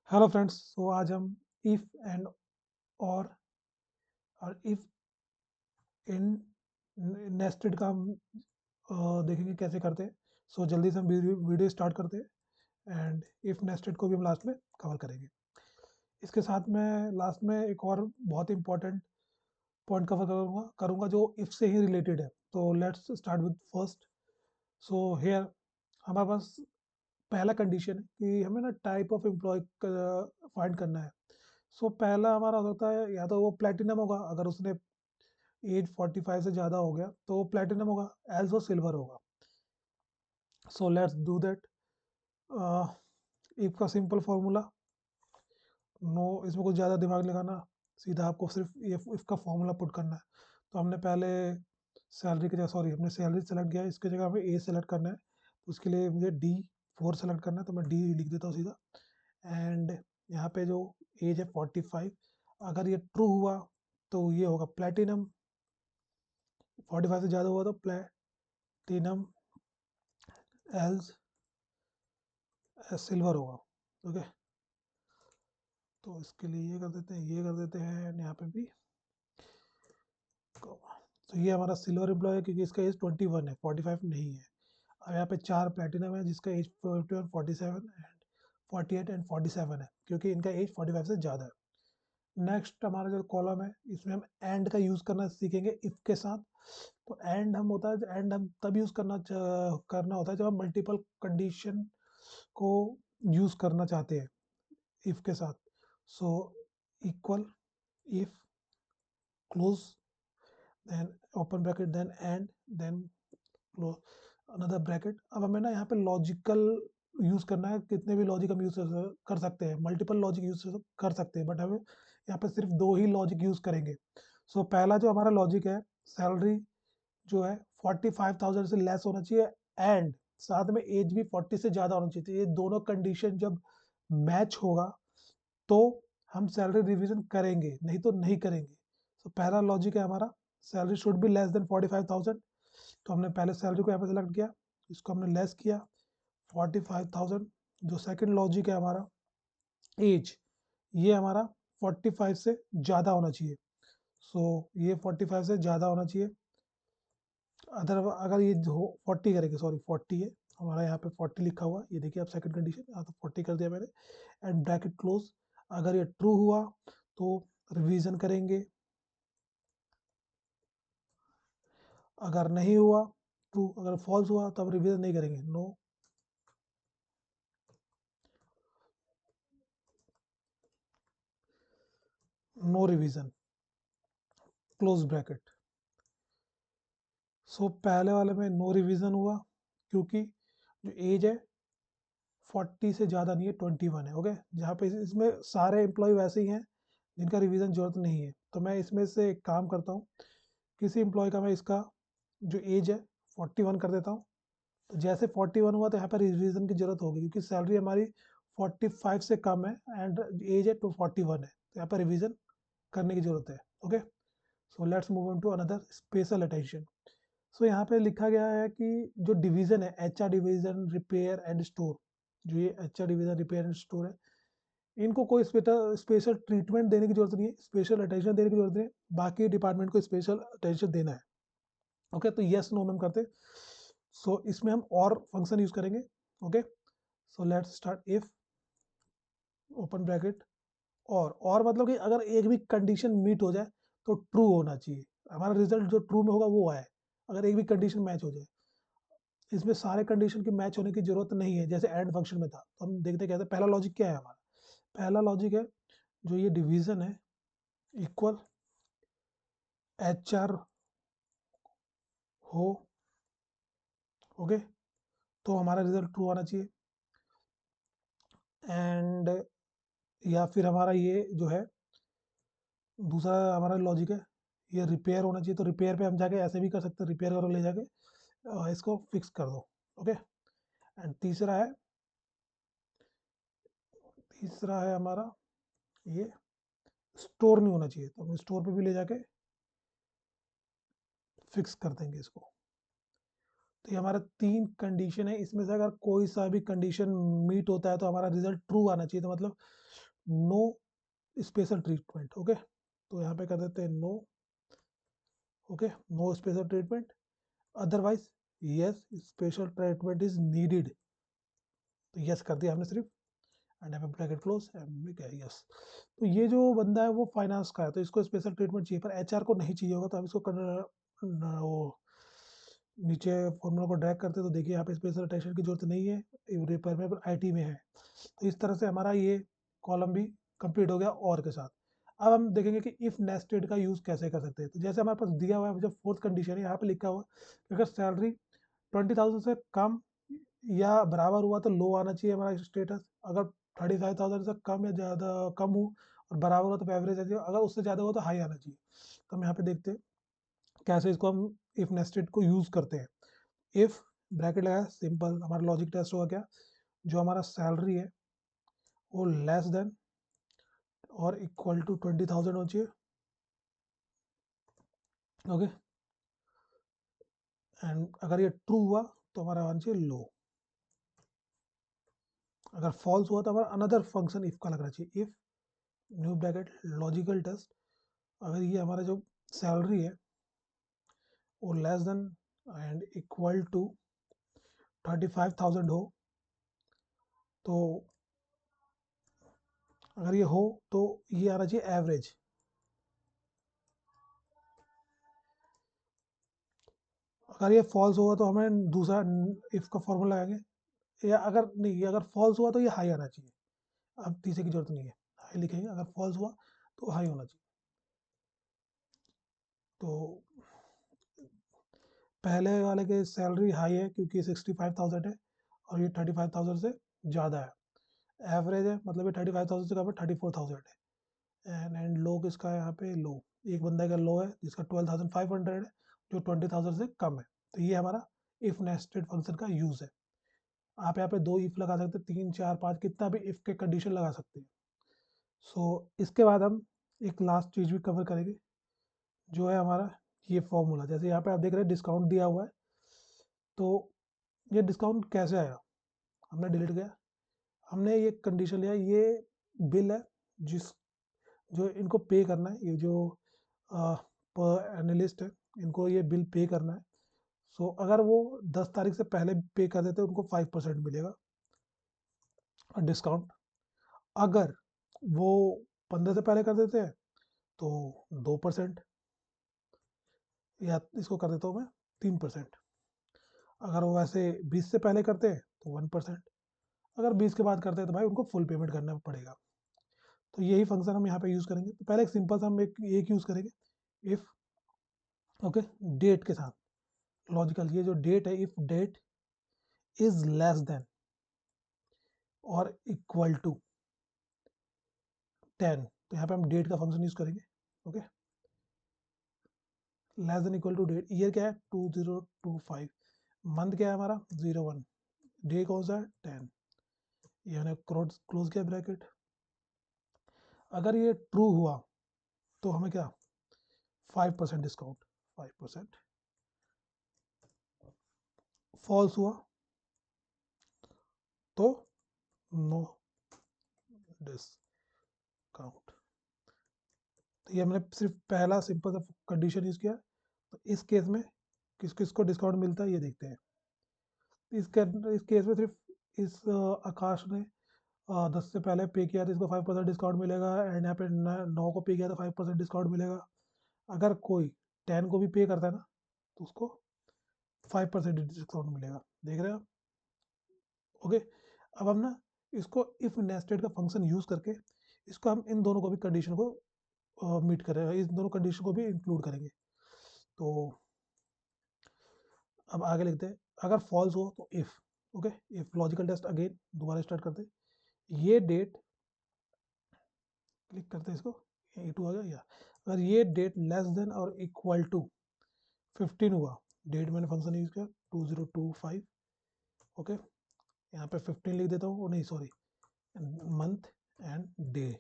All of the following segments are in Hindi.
Hello friends. तो आज हम इफ एंड और इफ इन नेस्टेड का हम देखेंगे कैसे करते हैं। सो जल्दी से हम वीडियो स्टार्ट करते हैं एंड इफ नेस्टेड को भी हम लास्ट में कवर करेंगे। इसके साथ में लास्ट में एक और बहुत इंपॉर्टेंट पॉइंट कवर करूँगा करूँगा जो इफ से ही रिलेटेड है। तो let's start with first. So here हमारे पास पहला कंडीशन है कि हमें ना टाइप ऑफ एम्प्लॉय फाइंड करना है। सो पहला हमारा हो सकता है या तो वो प्लेटिनम होगा, अगर उसने एज 45 से ज़्यादा हो गया तो वो प्लेटिनम होगा, एल्स वो सिल्वर होगा। So let's do that. If का सिंपल फार्मूला, नो इसमें कुछ ज़्यादा दिमाग लगाना, सीधा आपको सिर्फ ये इफ का फार्मूला पुट करना है। तो हमने पहले सैलरी की जगह, सॉरी हमने सैलरी सेलेक्ट किया, इसकी जगह हमें ए सेलेक्ट करना है। तो उसके लिए मुझे D4 सेलेक्ट करना है, तो मैं डी लिख देता हूँ सीधा। एंड यहाँ पे जो एज है 45, अगर ये ट्रू हुआ तो ये होगा प्लेटिनम, 45 से ज़्यादा हुआ तो प्लेटिनम, एल्स सिल्वर होगा। ओके, तो इसके लिए ये कर देते हैं, ये कर देते हैं यहाँ पे भी। तो ये हमारा सिल्वर एम्प्लॉय है क्योंकि इसका एज 21 है, 45 नहीं है। अब यहाँ पे 4 प्लेटिनम है जिसका एज 41, 47 एंड 48 एंड 47 है, क्योंकि इनका एज 45 से ज़्यादा है। नेक्स्ट हमारा जो कॉलम है, इसमें हम एंड का यूज़ करना सीखेंगे इफ के साथ। तो एंड हम होता है, एंड हम तब यूज़ करना होता है जब हम मल्टीपल कंडीशन को यूज़ करना चाहते हैं इफ के साथ। So equal, if, close, then open bracket, then and, then close another bracket. अब हमें ना यहाँ पे लॉजिकल यूज करना है, कितने भी लॉजिक हम यूज कर सकते हैं, मल्टीपल लॉजिक यूज कर सकते हैं, बट हमें यहाँ पे सिर्फ 2 ही लॉजिक यूज करेंगे। सो पहला जो हमारा लॉजिक है, सैलरी जो है 45,000 से लेस होना चाहिए एंड साथ में एज भी 40 से ज़्यादा होना चाहिए। ये दोनों कंडीशन जब मैच होगा तो हम सैलरी रिवीजन करेंगे, नहीं तो नहीं करेंगे। तो पहला लॉजिक है हमारा, salary should be less than 45,000। तो हमने पहले सैलरी को यहाँ पे सेलेक्ट किया, इसको हमने लेस किया 45,000। जो सेकंड लॉजिक है हमारा, एज, ये हमारा 45 से ज़्यादा होना चाहिए। सो ये 45 से ज़्यादा होना चाहिए। अदर अगर ये 40 करेंगे, सॉरी 40 है हमारा, यहाँ पे 40 लिखा हुआ है, ये देखिए आप सेकंड कंडीशन, यहाँ तो 40 कर दिया मैंने एंड ब्रैकेट क्लोज। अगर ये ट्रू हुआ तो रिवीजन करेंगे, अगर नहीं हुआ ट्रू, अगर फॉल्स हुआ तो अब रिवीजन नहीं करेंगे, no, no revision, close bracket. So पहले वाले में नो रिवीजन हुआ क्योंकि जो एज है 40 से ज़्यादा नहीं है, 21 है। ओके, जहाँ पे इसमें सारे एम्प्लॉय वैसे ही हैं जिनका रिवीजन जरूरत नहीं है। तो मैं इसमें से एक काम करता हूँ, किसी एम्प्लॉय का मैं इसका जो एज है 41 कर देता हूँ। तो जैसे 41 हुआ तो यहाँ पर रिवीजन की जरूरत होगी क्योंकि सैलरी हमारी 45 से कम है एंड एज है टू 41 है, तो यहाँ पर रिवीजन करने की जरूरत है। Okay, so let's move on to another special attention. So यहाँ पे लिखा गया है कि जो डिवीजन है, HR division, repair and store, जो ये HR division, repair and store है, इनको कोई स्पेशल ट्रीटमेंट देने की जरूरत नहीं है, स्पेशल अटेंशन देने की जरूरत नहीं है, बाकी डिपार्टमेंट को स्पेशल अटेंशन देना है। ओके, तो यस नो में हम करते हैं। सो इसमें हम और फंक्शन यूज करेंगे। Okay, so let's start if, open bracket, और मतलब कि अगर एक भी कंडीशन मीट हो जाए तो ट्रू होना चाहिए, हमारा रिजल्ट जो ट्रू में होगा वो आए, अगर एक भी कंडीशन मैच हो जाए। इसमें सारे कंडीशन की मैच होने की जरूरत नहीं है, जैसे एंड फंक्शन में था। तो हम देखते कहते हैं पहला लॉजिक क्या है हमारा, पहला लॉजिक है जो ये डिवीजन है इक्वल HR हो। ओके, तो हमारा रिजल्ट ट्रू आना चाहिए। एंड या फिर हमारा ये जो है दूसरा हमारा लॉजिक है, ये रिपेयर होना चाहिए। तो रिपेयर पे हम जाके ऐसे भी कर सकते हैं, रिपेयर करो ले जाके इसको फिक्स कर दो। ओके, एंड तीसरा है हमारा ये स्टोर नहीं होना चाहिए, तो हम स्टोर पे भी ले जाके फिक्स कर देंगे इसको। तो ये हमारा 3 कंडीशन है, इसमें से अगर कोई सा भी कंडीशन मीट होता है तो हमारा रिजल्ट ट्रू आना चाहिए, तो मतलब नो स्पेशल ट्रीटमेंट। ओके, तो यहाँ पे कर देते हैं no. Okay, no special treatment, otherwise yes special treatment is needed. तो यस कर दिया हमने सिर्फ, एंड यहाँ पे ब्रैकेट क्लोज एंड क्या यस। तो ये जो बंदा है वो फाइनेंस का है, तो इसको स्पेशल ट्रीटमेंट चाहिए, पर एचआर को नहीं चाहिए होगा, तो हम इसको वो नीचे फॉर्मूला को ड्रैग करते तो देखिए यहाँ पे स्पेशल अटेंशन की जरूरत नहीं है, रिपेयर आईटी में है। तो इस तरह से हमारा ये कॉलम भी कंप्लीट हो गया और के साथ। अब हम देखेंगे कि इफ नेस्टेड का यूज कैसे कर सकते हैं। तो जैसे हमारे पास दिया हुआ है, जो फोर्थ कंडीशन है यहाँ पे लिखा हुआ है, अगर सैलरी 20,000 से कम या बराबर हुआ तो लो आना चाहिए हमारा स्टेटस, अगर 35,000 से कम या ज़्यादा कम हो और बराबर हो तो एवरेज आ चाहिए, अगर उससे ज़्यादा हो तो हाई आना चाहिए। तो हम यहाँ पे देखते हैं कैसे इसको हम इफ नेस्टेड को यूज़ करते हैं। इफ ब्रैकेट लगाया, सिंपल हमारा लॉजिक टेस्ट होगा क्या, जो हमारा सैलरी है वो लेस देन और इक्वल टू 20,000 होनी चाहिए। ओके, एंड अगर ये ट्रू हुआ तो हमारा आना चाहिए लो, अगर फॉल्स हुआ तो हमारा अनदर फंक्शन इफ का लगना चाहिए। If new bracket logical test, अगर ये हमारा जो सैलरी है वो less than and equal to 35,000 हो, तो अगर ये हो तो ये आना चाहिए एवरेज। अगर ये फॉल्स हुआ तो हमें दूसरा इफ का फॉर्मूला लगाएंगे, या अगर नहीं, अगर फॉल्स हुआ तो ये हाई आना चाहिए, अब तीसरे की जरूरत नहीं है, हाई लिखेंगे, अगर फॉल्स हुआ तो हाई होना चाहिए। तो पहले वाले के सैलरी हाई है क्योंकि 65,000 है और ये 35,000 से ज़्यादा है, एवरेज है मतलब ये 35,000 से कम है, 34,000 है, एंड लो किसका है यहाँ पे, लो एक बंदा का लो है जिसका 12,500 है, जो 20,000 से कम है। तो ये हमारा इफ नेस्टेड फंक्शन का यूज़ है। आप यहाँ पे 2 इफ लगा सकते हैं, 3 4 5 कितना भी इफ के कंडीशन लगा सकते हैं। सो इसके बाद हम एक लास्ट चीज़ भी कवर करेंगे, जो है हमारा ये फॉर्मूला। जैसे यहाँ पे आप देख रहे हैं डिस्काउंट दिया हुआ है, तो ये डिस्काउंट कैसे आया, हमने डिलीट किया, हमने ये कंडीशन लिया, ये बिल है जिस जो इनको पे करना है, ये जो पर एनालिस्ट है इनको ये बिल पे करना है। सो अगर वो 10 तारीख से पहले पे कर देते हैं उनको 5% मिलेगा डिस्काउंट, अगर वो 15 से पहले कर देते हैं तो 2%, या इसको कर देता हूँ मैं 3%, अगर वो वैसे 20 से पहले करते हैं तो 1%, अगर 20 के बाद करते हैं तो भाई उनको फुल पेमेंट करना पड़ेगा। तो यही फंक्शन हम यहाँ पे यूज़ करेंगे। तो पहले एक सिंपल सा हम एक यूज़ करेंगे इफ़, ओके, डेट के साथ लॉजिकल, ये जो डेट है, if date is less than और इक्वल टू 10, तो यहाँ पे हम डेट का फंक्शन यूज़ करेंगे। Okay, less than equal to date, year क्या है 2025, मंथ क्या है हमारा 01, डे कौन सा है 10, ये हमने क्लोज किया ब्रैकेट। अगर ये ट्रू हुआ तो हमें क्या 5% डिस्काउंट, 5%, फॉल्स हुआ तो नो डिस्काउंट। तो ये हमने सिर्फ पहला सिंपल सा कंडीशन यूज किया। तो इस केस में किस किस को डिस्काउंट मिलता है ये देखते हैं। इस केस में सिर्फ इस आकाश ने 10 से पहले पे किया तो इसको 5% डिस्काउंट मिलेगा, एंड यहाँ पे 9 को पे किया तो 5% डिस्काउंट मिलेगा। अगर कोई 10 को भी पे करता है ना तो उसको 5% डिस्काउंट मिलेगा, देख रहे हैं आप। ओके, अब हम ना इसको इफ नेस्टेड का फंक्शन यूज करके इसको हम इन दोनों को भी कंडीशन को मीट करेंगे, इस दोनों कंडीशन को भी इंक्लूड करेंगे। तो अब आगे लिखते हैं, अगर फॉल्स हो तो if, okay, if logical test again दोबारा स्टार्ट करते हैं, ये डेट, क्लिक करते हैं इसको, ये टू आ गया, या अगर ये डेट लेस देन और इक्वल टू 15 हुआ, डेट मैंने फंक्शन यूज किया 2025, ओके, यहाँ पे 15 लिख देता हूँ, नहीं sorry, month and day.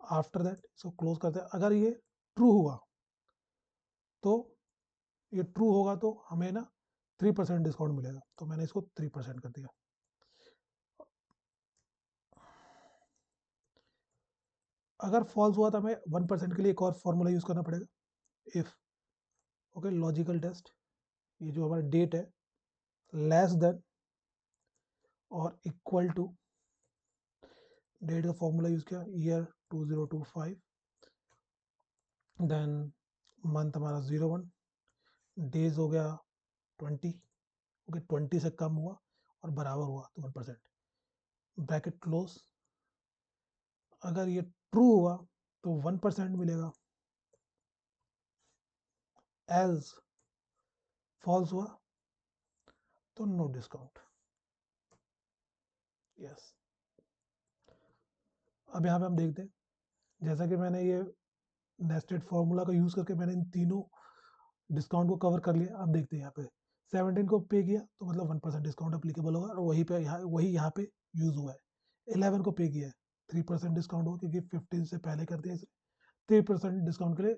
After that इसको क्लोज करते हैं। अगर ये ट्रू हुआ तो ये ट्रू होगा तो हमें ना 3% डिस्काउंट मिलेगा, तो मैंने इसको 3% कर दिया। अगर फॉल्स हुआ तो हमें 1% के लिए एक और फॉर्मूला यूज करना पड़ेगा। इफ ओके, लॉजिकल टेस्ट, ये जो हमारा डेट है लेस देन और इक्वल टू, डेट का फॉर्मूला यूज किया ईयर 2025, देन मंथ हमारा 01, डेज हो गया 20, ओके 20 से कम हुआ और बराबर हुआ तो 1%, ब्रैकेट क्लोज। अगर ये ट्रू हुआ तो 1% मिलेगा, एल्स फॉल्स हुआ तो नो डिस्काउंट। यस, अब यहाँ पे हम देखते हैं, जैसा कि मैंने ये नेस्टेड फॉर्मूला का यूज करके मैंने इन तीनों डिस्काउंट को कवर कर लिया। अब देखते हैं यहाँ पे 17 को पे किया तो मतलब 1% डिस्काउंट अप्लीकेबल होगा और वही यहाँ पे यूज हुआ है। 11 को पे किया है 3% डिस्काउंट होगा क्योंकि 15 से पहले कर दिया इसलिए 3% डिस्काउंट के लिए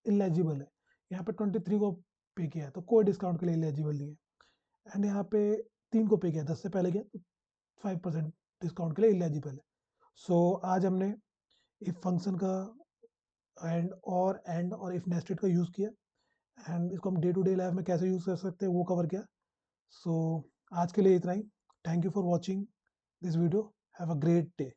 इलेजिबल है। यहाँ पे 23 को पे किया है तो कोई डिस्काउंट के लिए इलेजिबल नहीं है। एंड यहाँ पे 3 को पे किया 10 से पहले किया तो 5% डिस्काउंट के लिए इलेजिबल है। सो आज हमने इफ फंक्शन का एंड और इफ नेस्टेड का यूज़ किया, एंड इसको हम डे टू डे लाइफ में कैसे यूज़ कर सकते हैं वो कवर किया। सो आज के लिए इतना ही। Thank you for watching this video. Have a great day.